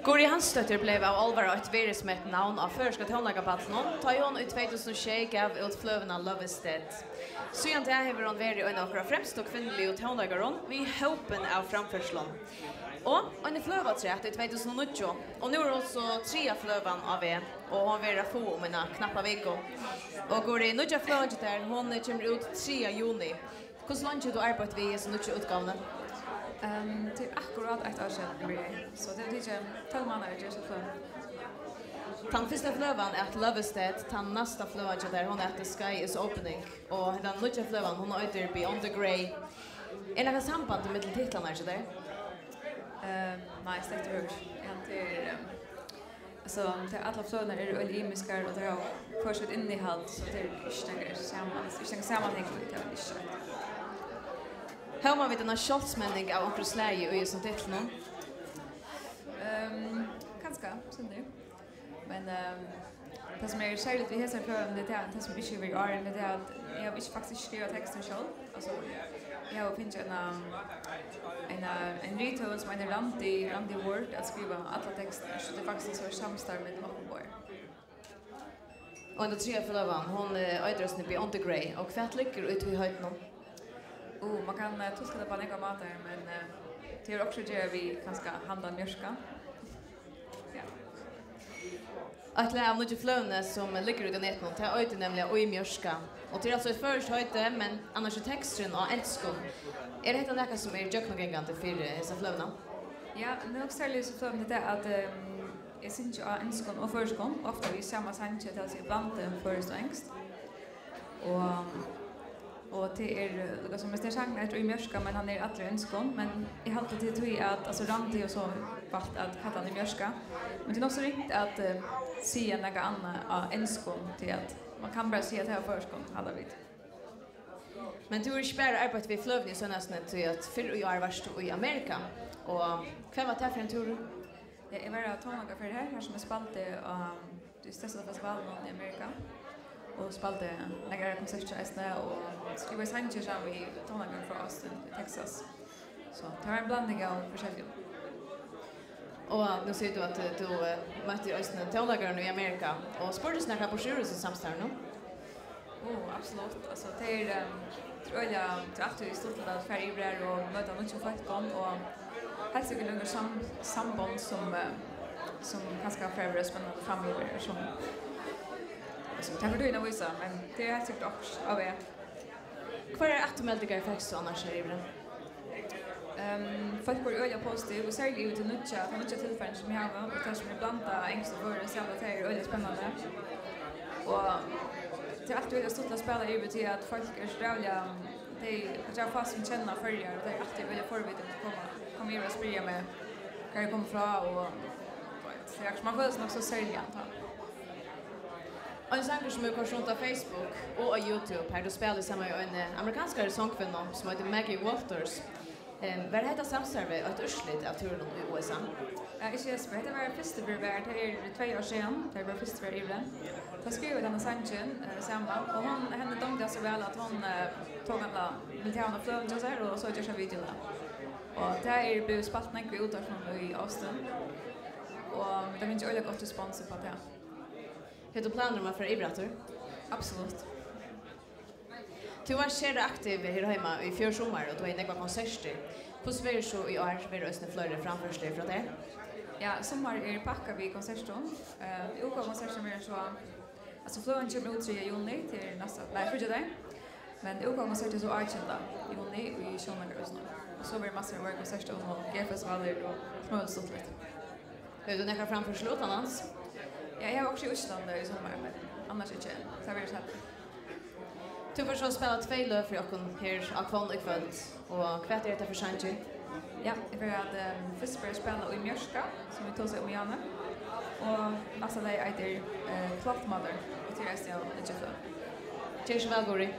Guri Hansdottir blev av alvara ett verismett navn av förska tonlagapallen. Ta hon i 2006 gav ut flövna Love is Dead. Siden det har hon vært en av våra fremste kvinnelige tonlagaron vi hopen av framførslån. Og en i fløvatrætt i 2009, og nå også 3 fløvan av og hon vil få om en knappa vecka. Og går i nødja fløvatrætt der, hon kommer ut 3 juni. Hvordan langt du arbeidet vi i så nødja utgavene? Till akkurat ett år sedan så det är inte 12 månader just så för. Den första flövan är att Love is Dead, den nästa flövan där hon heter Sky is Opening och den nya flövan hon heter Beyond the Grey. Är det något samband med titlarna så där? Nej, det är det. Alltså till alla flövarna är det olimiskar och det har först innehåll så det är inte sammanhang det är inte. Hur man vet en skjoldsmänning av onkel Släge och i sånt titeln? Kanske, så nu. Men det som är särskilt vi hälsar för det som inte vi är det är att jag har inte faktiskt skrivit texten själv. Alltså jag har finnit en riton som heter Randy Word att skriva alla texter så det är faktiskt så samstarv med Mockenborg. Och den tredje förlövan, hon är Beyond the Grey och kvart lyckor ut i höjden. Man kan tuska det på några matar men det är också det vi kanske handla mjörska. Ja. Att lära om något flövne som ligger ut i nätet till höjden nämligen och i mjörska. Och det är alltså ett först höjde men annars är texten och älskon. Är det något som är jöknogängande för dessa flövna? Ja, det är också särskilt så flövne det att jag syns ju av älskon och förskon. Ofta vi samma sanche till sig bland först och ängst. Och det är det som är sångare tror i mjörska men han är alla önskon men I hade det tror att alltså Randy och så vart att kalla han I mjörska men det är också riktigt att se något annat av önskon till att man kan bara se att det här förskon alla vet. Men du är spärr arbete vid flövning så nästan till att för jag är värst I Amerika och kvar var det för en tur? Jag var att ta några för det här som är spalte det största festivalen I Amerika. Och spelade några konserter och skriva sanger som vi tonade från Austin I Texas. Så det var en blandning av försöken. Och nu ser du att du mötte Austin tonlagaren I Amerika och sporten snackar på sjurus och samstår nu. Absolut. Alltså det är tror jag att vi stod där för I brer och möta mycket folk och helt säkert lugna samband som kanske har för spännande framöver som det har du innan visa, men det är säkert också av er. Kvar är aktumeldiga effekter annars här I bren? Folk går öliga positiv och särskilt ut I nutja tillfällen som jag har och det som blanda ängst och för så att det är öliga spännande. Och det är alltid väldigt stort att spela I till att folk är strävliga det är fast som känner följer och det är alltid väldigt förberett att komma in och sprida med kan det komma från och man får det också sälja antagligen. En sanger som går runt på Facebook och på YouTube här då spelar samma en amerikansk sångkvinna som heter Maggie Walters. Vad heter samstarvet att urslit av turen I USA? Inte jag vet det var första brevär det är 2 år sedan det var första brevär I den. Jag skrev den sangen samma och henne dömde så väl att hon tog alla militära flöden så här och så gör jag video där. Och det är blev spaltning vi utar från I Austin. Och det finns ju gott respons på det. Har du planer om för Ibratur? Absolut. Du var själv aktiv här hemma I fjärde sommar och du har några konserter. Hur är det så I år vid Östne Flöjde framförslig från det? Ja, sommar är packa vi konsertstånd. Olika konserter mer så alltså Flöjden kommer ut 3 juni till nästa live där. Men olika konserter så artjända juni I Sjönagösna. Och så blir det massor av konserter och G-festivaler och smölstått lite. Har du några framförslig annars? Ja, jag har också I Östland I sommar, men annars inte. Så blir det så här. Du får så spela 2 löp för jag här av kvann I kväll. Och kvart är det för Sanji? Ja, jag vill att först börja spela I mjörska, som vi tog sig om Janne. Och nästa dag är det Cloth Mother. Och till resten av Egypten. Tjej så väl, Gori.